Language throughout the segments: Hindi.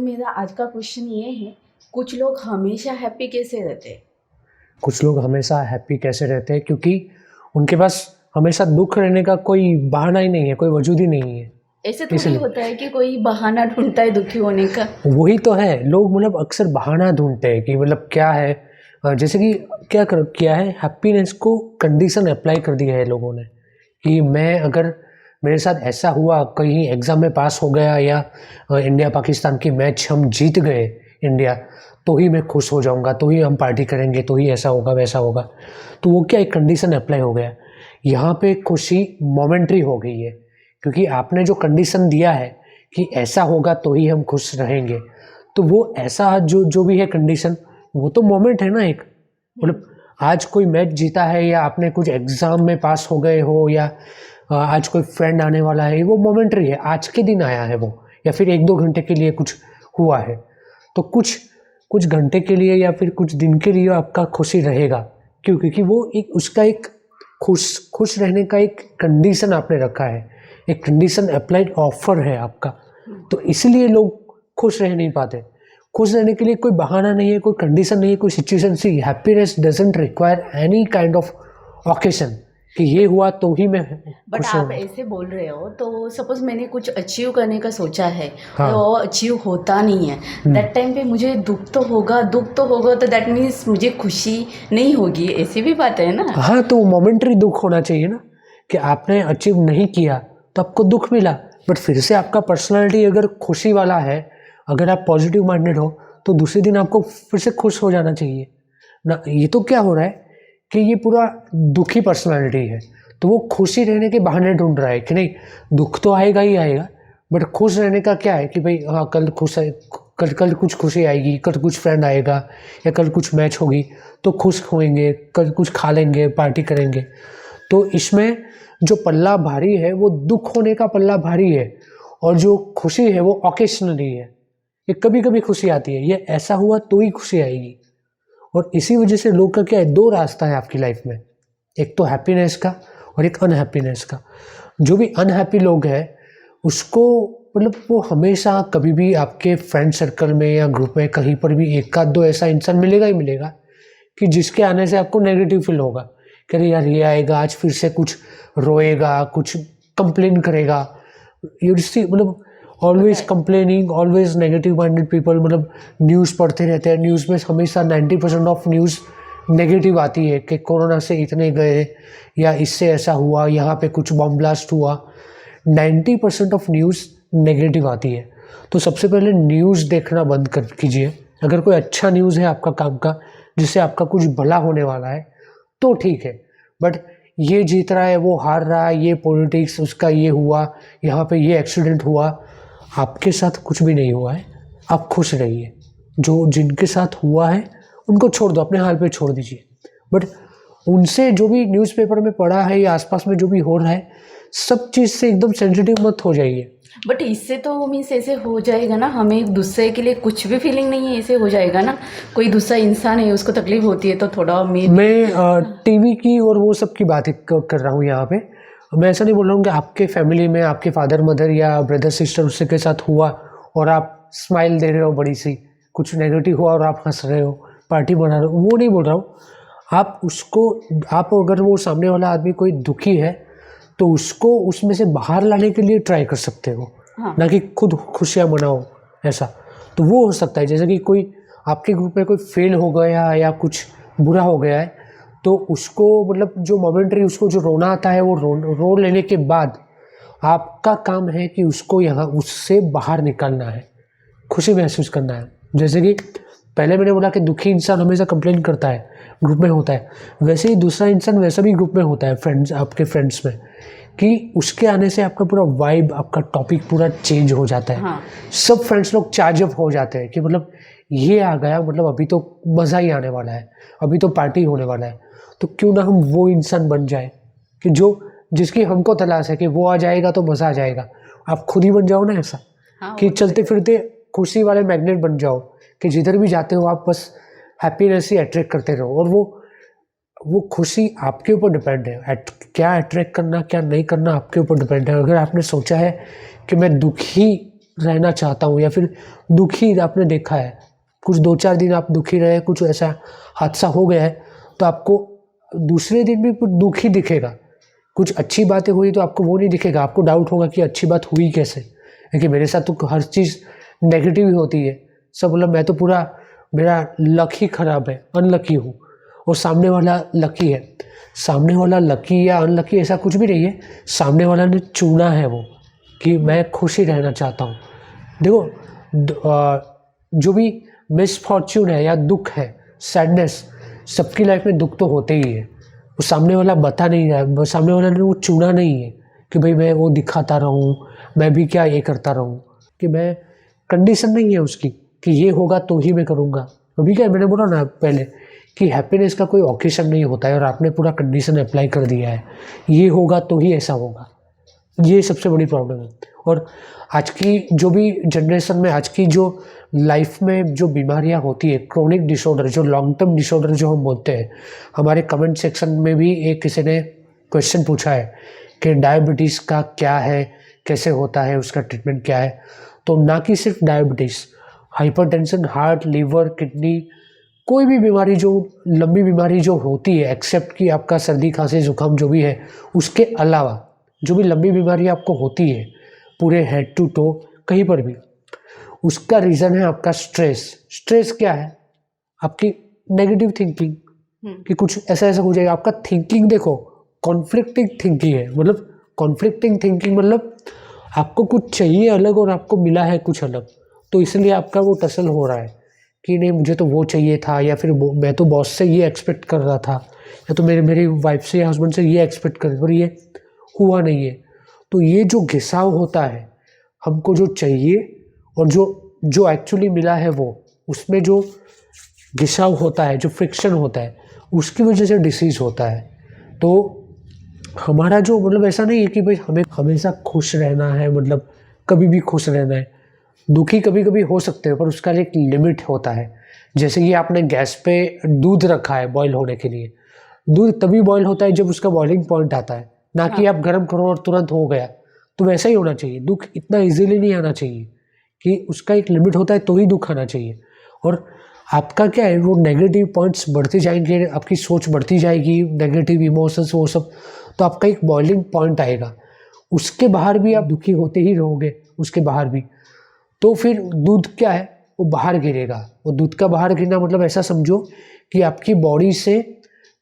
मेरा आज का क्वेश्चन ये है, कुछ लोग हमेशा हैप्पी कैसे रहते हैं? कुछ लोग हमेशा हैप्पी कैसे रहते हैं क्योंकि उनके पास हमेशा दुख रहने का कोई बहाना ही नहीं है, कोई वजूद ही नहीं है। ऐसे थोड़ी इसलिए होता है कि कोई बहाना ढूंढता है दुखी होने का। वही तो है, लोग मतलब अक्सर बहाना ढूंढते हैं कि मतलब क्या है। जैसे कि किया है, हैप्पीनेस को कंडीशन अप्लाई कर दिया है लोगों ने कि मैं अगर मेरे साथ ऐसा हुआ, कहीं एग्ज़ाम में पास हो गया या इंडिया पाकिस्तान की मैच हम जीत गए इंडिया, तो ही मैं खुश हो जाऊंगा, तो ही हम पार्टी करेंगे, तो ही ऐसा होगा वैसा होगा। तो वो क्या एक कंडीशन अप्लाई हो गया। यहाँ पे खुशी मोमेंट्री हो गई है क्योंकि आपने जो कंडीशन दिया है कि ऐसा होगा तो ही हम खुश रहेंगे, तो वो ऐसा जो जो भी है कंडीशन, वो तो मोमेंट है ना एक। मतलब आज कोई मैच जीता है या आपने कुछ एग्ज़ाम में पास हो गए हो या आज कोई फ्रेंड आने वाला है, वो मोमेंट्री है, आज के दिन आया है वो, या फिर 1-2 घंटे के लिए कुछ हुआ है। तो कुछ कुछ घंटे के लिए या फिर कुछ दिन के लिए आपका खुशी रहेगा। क्यों? क्योंकि वो एक उसका एक खुश रहने का एक कंडीशन आपने रखा है, एक कंडीशन अप्लाइड ऑफर है आपका। तो इसलिए लोग खुश रह नहीं पाते। खुश रहने के लिए कोई बहाना नहीं है, कोई कंडीशन नहीं है, कोई situation. See happiness doesn't require any kind of occasion कि ये हुआ तो ही मैं बट खुश आप रहूँगा। ऐसे बोल रहे हो तो सपोज मैंने कुछ अचीव करने का सोचा है और हाँ। वो अचीव होता नहीं है, दैट टाइम पे मुझे दुख तो होगा, तो दैट मीन्स मुझे खुशी नहीं होगी, ऐसी भी बात है ना। हाँ, तो मोमेंटरी दुख होना चाहिए ना कि आपने अचीव नहीं किया तो आपको दुख मिला, बट फिर से आपका पर्सनालिटी अगर खुशी वाला है, अगर आप पॉजिटिव माइंडेड हो, तो दूसरे दिन आपको फिर से खुश हो जाना चाहिए ना। ये तो क्या हो रहा है कि ये पूरा दुखी पर्सनालिटी है, तो वो खुशी रहने के बहाने ढूंढ रहा है कि नहीं, दुख तो आएगा ही आएगा, बट खुश रहने का क्या है कि भाई हाँ, कल खुश है, कल कल कुछ खुशी आएगी, कल कुछ फ्रेंड आएगा या कल कुछ मैच होगी तो खुश होएंगे, कल कुछ खा लेंगे, पार्टी करेंगे। तो इसमें जो पल्ला भारी है वो दुख होने का पल्ला भारी है, और जो खुशी है वो ऑकेशनली है। ये कभी कभी खुशी आती है, ये ऐसा हुआ तो ही खुशी आएगी। और इसी वजह से लोग का क्या है, दो रास्ता है आपकी लाइफ में, एक तो हैप्पीनेस का और एक अनहैप्पीनेस का। जो भी अनहैप्पी लोग हैं उसको मतलब वो हमेशा कभी भी आपके फ्रेंड सर्कल में या ग्रुप में कहीं पर भी एक आध दो ऐसा इंसान मिलेगा ही मिलेगा कि जिसके आने से आपको नेगेटिव फील होगा कि अरे यार ये आएगा आज फिर से कुछ रोएगा, कुछ कंप्लेन करेगा। यू सी मतलब always complaining, always negative minded people, मतलब न्यूज़ पढ़ते रहते हैं। न्यूज़ में हमेशा 90% ऑफ न्यूज़ नेगेटिव आती है कि कोरोना से इतने गए या इससे ऐसा हुआ, यहाँ पे कुछ बम ब्लास्ट हुआ। 90% ऑफ न्यूज़ नेगेटिव आती है। तो सबसे पहले न्यूज़ देखना बंद कर कीजिए। अगर कोई अच्छा न्यूज़ है आपका काम का, जिससे आपका कुछ भला होने वाला है, तो ठीक है। बट ये जीत रहा है, वो हार रहा है, ये पॉलिटिक्स, उसका ये हुआ, यहाँ पे ये एक्सीडेंट हुआ, आपके साथ कुछ भी नहीं हुआ है, आप खुश रहिए। जो जिनके साथ हुआ है उनको छोड़ दो, अपने हाल पे छोड़ दीजिए। बट उनसे जो भी न्यूज़पेपर में पढ़ा है या आसपास में जो भी हो रहा है, सब चीज़ से एकदम सेंसिटिव मत हो जाइए। बट इससे तो मीन्स ऐसे हो जाएगा ना, हमें एक दूसरे के लिए कुछ भी फीलिंग नहीं है, ऐसे हो जाएगा ना। कोई दूसरा इंसान है, उसको तकलीफ होती है तो थोड़ा मैं टीवी की और वो सब की बात कर रहा हूँ यहाँ पे। मैं ऐसा नहीं बोल रहा हूँ कि आपके फैमिली में आपके फादर मदर या ब्रदर सिस्टर उससे के साथ हुआ और आप स्माइल दे रहे हो बड़ी सी, कुछ नेगेटिव हुआ और आप हंस रहे हो, पार्टी बना रहे हो, वो नहीं बोल रहा हूँ। आप अगर वो सामने वाला आदमी कोई दुखी है तो उसको उसमें से बाहर लाने के लिए ट्राई कर सकते हो, हाँ। ना कि खुद खुशियाँ मनाओ ऐसा। तो वो हो सकता है, जैसे कि कोई आपके ग्रुप में कोई फेल हो गया या कुछ बुरा हो गया है, तो उसको मतलब जो मोमेंटरी उसको जो रोना आता है वो रो लेने के बाद आपका काम है कि उसको यहाँ उससे बाहर निकालना है, खुशी महसूस करना है। जैसे कि पहले मैंने बोला कि दुखी इंसान हमेशा कंप्लेन करता है, ग्रुप में होता है, वैसे ही दूसरा इंसान वैसा भी ग्रुप में होता है, फ्रेंड्स, आपके फ्रेंड्स में, कि उसके आने से आपका पूरा वाइब, आपका टॉपिक पूरा चेंज हो जाता है। हाँ। सब फ्रेंड्स लोग चार्ज अप हो जाते हैं कि मतलब ये आ गया, मतलब अभी तो मज़ा ही आने वाला है, अभी तो पार्टी होने वाला है। तो क्यों ना हम वो इंसान बन जाए कि जिसकी हमको तलाश है कि वो आ जाएगा तो मज़ा आ जाएगा। आप खुद ही बन जाओ ना ऐसा, हाँ, कि वो तो चलते फिरते खुशी वाले मैग्नेट बन जाओ कि जिधर भी जाते हो आप बस हैप्पीनेस ही अट्रैक्ट करते रहो। और वो खुशी आपके ऊपर डिपेंड है, क्या अट्रैक्ट करना क्या नहीं करना आपके ऊपर डिपेंड है। अगर आपने सोचा है कि मैं दुखी रहना चाहता हूँ, या फिर दुखी आपने देखा है, कुछ 2-4 दिन आप दुखी रहे, कुछ ऐसा हादसा हो गया है तो आपको दूसरे दिन भी कुछ दुख ही दिखेगा। कुछ अच्छी बातें हुई तो आपको वो नहीं दिखेगा, आपको डाउट होगा कि अच्छी बात हुई कैसे, क्योंकि मेरे साथ तो हर चीज़ नेगेटिव ही होती है। सब मतलब मैं तो पूरा, मेरा लक ही ख़राब है, अनलकी हूँ, और सामने वाला लकी है। सामने वाला लकी या अनलकी ऐसा कुछ भी नहीं है, सामने वाला ने चुना है वो कि मैं खुश ही रहना चाहता हूँ। देखो जो भी मिसफॉर्च्यून है या दुख है, सैडनेस, सबकी लाइफ में दुख तो होते ही है। वो सामने वाला बता नहीं रहा है, सामने वाला ने वो चुना नहीं है कि भाई मैं वो दिखाता रहूँ, मैं भी क्या ये करता रहूँ, कि मैं कंडीशन नहीं है उसकी कि ये होगा तो ही मैं करूँगा। अभी क्या मैंने बोला ना पहले कि हैप्पीनेस का कोई ऑकेशन नहीं होता है, और आपने पूरा कंडीशन अप्लाई कर दिया है, ये होगा तो ही ऐसा होगा। ये सबसे बड़ी प्रॉब्लम है। और आज की जो भी जनरेशन में, आज की जो लाइफ में जो बीमारियां होती है, क्रोनिक डिसऑर्डर, जो लॉन्ग टर्म डिसऑर्डर जो हम बोलते हैं, हमारे कमेंट सेक्शन में भी एक किसी ने क्वेश्चन पूछा है कि डायबिटीज़ का क्या है, कैसे होता है, उसका ट्रीटमेंट क्या है। तो ना कि सिर्फ diabetes, hypertension, heart, liver, kidney, कोई भी बीमारी जो लंबी बीमारी जो होती है, एक्सेप्ट कि आपका सर्दी खांसी जुकाम जो भी है, उसके अलावा जो भी लंबी बीमारी आपको होती है पूरे हेड टू टो कहीं पर भी, उसका रीज़न है आपका स्ट्रेस। स्ट्रेस क्या है? आपकी नेगेटिव थिंकिंग, कि कुछ ऐसा ऐसा हो जाएगा। आपका थिंकिंग देखो कॉन्फ्लिक्टिंग थिंकिंग है, मतलब कॉन्फ्लिक्टिंग थिंकिंग मतलब आपको कुछ चाहिए अलग और आपको मिला है कुछ अलग, तो इसलिए आपका वो टसल हो रहा है कि नहीं मुझे तो वो चाहिए था, या फिर मैं तो बॉस से ये एक्सपेक्ट कर रहा था, या तो मेरी वाइफ से या हस्बैंड से ये एक्सपेक्ट कर, पर ये हुआ नहीं है। तो ये जो घिसाव होता है, हमको जो चाहिए और जो एक्चुअली मिला है वो, उसमें जो घिसाव होता है, जो फ्रिक्शन होता है, उसकी वजह से डिसीज़ होता है। तो हमारा जो मतलब ऐसा नहीं है कि भाई हमें हमेशा खुश रहना है, मतलब कभी भी खुश रहना है। दुखी कभी कभी हो सकते हैं, पर उसका एक लिमिट होता है। जैसे कि आपने गैस पे दूध रखा है बॉईल होने के लिए, दूध तभी बॉईल होता है जब उसका बॉइलिंग पॉइंट आता है, ना कि आप गर्म करो और तुरंत हो गया। तो वैसा ही होना चाहिए, दुख इतना इजीली नहीं आना चाहिए, कि उसका एक लिमिट होता है तो ही दुख आना चाहिए। और आपका क्या है, वो नेगेटिव पॉइंट्स बढ़ते जाएंगे, आपकी सोच बढ़ती जाएगी, नेगेटिव इमोशंस वो सब, तो आपका एक बॉइलिंग पॉइंट आएगा, उसके बाहर भी आप दुखी होते ही रहोगे, उसके बाहर भी। तो फिर दूध क्या है, वो बाहर गिरेगा। वो दूध का बाहर गिरना मतलब ऐसा समझो कि आपकी बॉडी से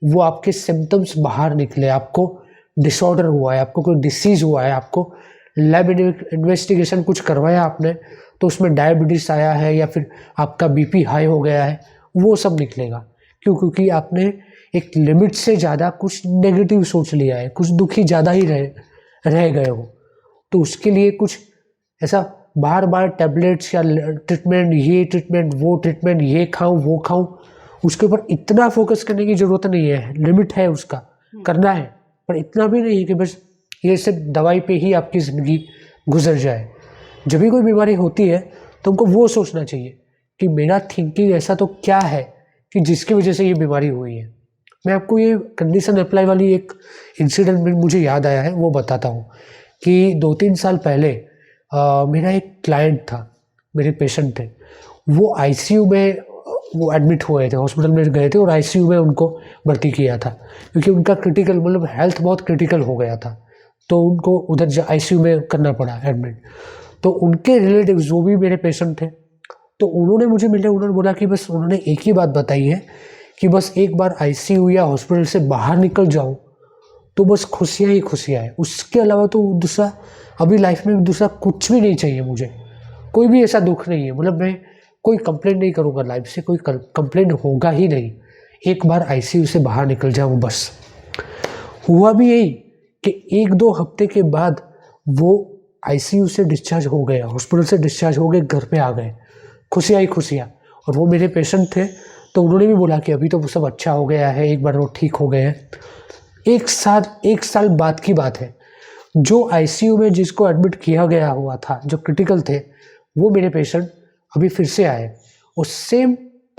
वो आपके सिम्टम्स बाहर निकले, आपको डिसऑर्डर हुआ है, आपको कोई डिसीज़ हुआ है, आपको लैब इन्वेस्टिगेशन कुछ करवाया आपने, तो उसमें डायबिटीज़ आया है या फिर आपका बीपी हाई हो गया है, वो सब निकलेगा। क्यों? क्योंकि आपने एक लिमिट से ज़्यादा कुछ नेगेटिव सोच लिया है, कुछ दुखी ज़्यादा ही रह गए हो। तो उसके लिए कुछ ऐसा बार बार टैबलेट्स या ट्रीटमेंट, ये ट्रीटमेंट, वो ट्रीटमेंट, ये खाऊं वो खाऊं, उसके ऊपर इतना फोकस करने की ज़रूरत नहीं है। लिमिट है उसका, करना है, पर इतना भी नहीं है कि बस ये सिर्फ दवाई पे ही आपकी ज़िंदगी गुजर जाए। जब भी कोई बीमारी होती है तो हमको वो सोचना चाहिए कि मेरा थिंकिंग ऐसा तो क्या है कि जिसकी वजह से ये बीमारी हुई है। मैं आपको ये कंडीशन अप्लाई वाली एक इंसिडेंट में मुझे याद आया है, वो बताता हूँ। कि 2-3 साल पहले मेरा एक क्लाइंट था, मेरे पेशेंट थे, वो आईसीयू में वो एडमिट हुए थे, हॉस्पिटल में गए थे और आईसीयू में उनको भर्ती किया था, क्योंकि उनका क्रिटिकल मतलब हेल्थ बहुत क्रिटिकल हो गया था, तो उनको उधर आईसीयू में करना पड़ा एडमिट। तो उनके रिलेटिव जो भी मेरे पेशेंट थे, तो उन्होंने मुझे मिले, उन्होंने बोला कि बस उन्होंने एक ही बात बताई है कि बस एक बार आईसीयू या हॉस्पिटल से बाहर निकल जाओ तो बस खुशियाँ ही खुशियाँ हैं, उसके अलावा तो दूसरा अभी लाइफ में दूसरा कुछ भी नहीं चाहिए मुझे। कोई भी ऐसा दुख नहीं है, मतलब मैं कोई कंप्लेंट नहीं करूँगा लाइफ से, कोई कंप्लेंट होगा ही नहीं, एक बार आईसीयू से बाहर निकल जाऊँ बस। हुआ भी यही कि 1-2 हफ्ते के बाद वो आईसीयू से डिस्चार्ज हो गया, हॉस्पिटल से डिस्चार्ज हो गए, घर पे आ गए, खुशियाँ ही खुशियाँ। और वो मेरे पेशेंट थे, तो उन्होंने भी बोला कि अभी तो वो सब अच्छा हो गया है, एक बार वो ठीक हो गए हैं। 1 साल बाद की बात है, जो आईसीयू में जिसको एडमिट किया गया हुआ था, जो क्रिटिकल थे, वो मेरे पेशेंट अभी फिर से आए और सेम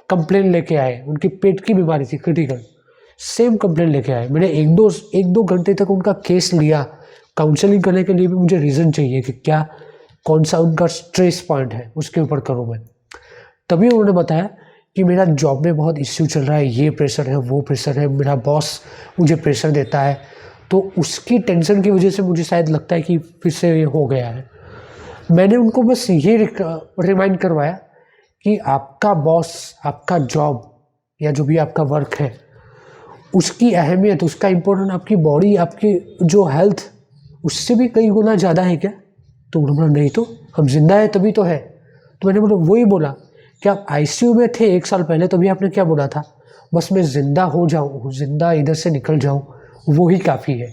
कंप्लेन लेके आए। उनकी पेट की बीमारी थी क्रिटिकल, सेम कंप्लेन लेके आए। मैंने 1-2 घंटे तक उनका केस लिया, काउंसलिंग करने के लिए भी मुझे रीज़न चाहिए कि क्या कौन सा उनका स्ट्रेस पॉइंट है उसके ऊपर करूँ मैं। तभी उन्होंने बताया कि मेरा जॉब में बहुत इश्यू चल रहा है, ये प्रेशर है, वो प्रेशर है, मेरा बॉस मुझे प्रेशर देता है, तो उसकी टेंशन की वजह से मुझे शायद लगता है कि फिर से ये हो गया है। मैंने उनको बस ये रिमाइंड करवाया कि आपका बॉस, आपका जॉब या जो भी आपका वर्क है, उसकी अहमियत, उसका इम्पोर्टेंट आपकी बॉडी, आपकी जो हेल्थ, उससे भी कई गुना ज़्यादा है क्या? तो उन्होंने बोला नहीं तो हम जिंदा है तभी तो है। तो मैंने वही बोला कि आप आईसीयू में थे 1 साल पहले, तभी आपने क्या बोला था? बस मैं ज़िंदा हो जाऊँ, ज़िंदा इधर से निकल जाऊँ, वो ही काफ़ी है।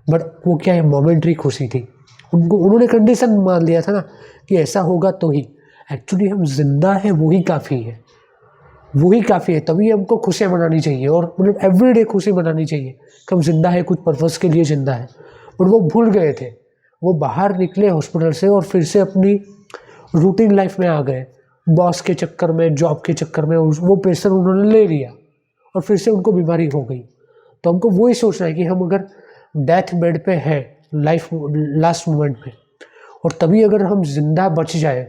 बट वो क्या है, मोमेंट्री खुशी थी। उन्होंने कंडीशन मान लिया था ना कि ऐसा होगा तो ही। एक्चुअली हम जिंदा हैं, वही काफ़ी है, वही काफ़ी है। तभी हमको खुशियाँ मनानी चाहिए, और मतलब एवरीडे खुशी मनानी चाहिए कि हम जिंदा है, कुछ पर्पज़ के लिए जिंदा है। बट वो भूल गए थे, वो बाहर निकले हॉस्पिटल से और फिर से अपनी रूटीन लाइफ में आ गए। बॉस के चक्कर में, जॉब के चक्कर में वो प्रेशर उन्होंने ले लिया और फिर से उनको बीमारी हो गई। तो हमको वही सोचना है कि हम अगर डेथ बेड पे है, लाइफ लास्ट मोमेंट पे, और तभी अगर हम जिंदा बच जाए,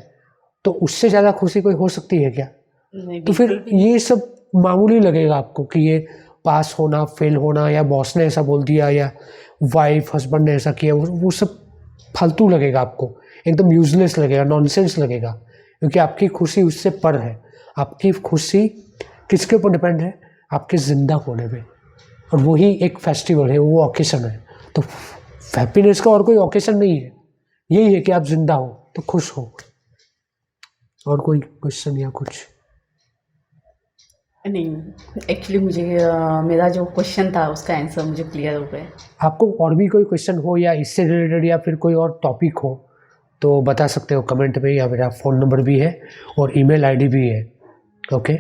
तो उससे ज़्यादा खुशी कोई हो सकती है क्या? तो फिर ये सब मामूली लगेगा आपको कि ये पास होना, फेल होना, या बॉस ने ऐसा बोल दिया, या वाइफ हस्बैंड ने ऐसा किया, वो सब फालतू लगेगा आपको, एकदम यूजलेस लगेगा, नॉनसेंस लगेगा, क्योंकि आपकी खुशी उससे पर है। आपकी खुशी किसके ऊपर डिपेंड है? आपके ज़िंदा होने पे, और वही एक फेस्टिवल है, वो ओकेशन है। तो हैप्पीनेस का और कोई ओकेशन नहीं है, यही है कि आप जिंदा हो तो खुश हो। और कोई क्वेश्चन या कुछ? नहीं, एक्चुअली मुझे मेरा जो क्वेश्चन था उसका आंसर मुझे क्लियर हो गया। आपको और भी कोई क्वेश्चन हो, या इससे रिलेटेड, या फिर कोई और टॉपिक हो, तो बता सकते हो कमेंट में, या मेरा फ़ोन नंबर भी है और ईमेल आईडी भी है। ओके।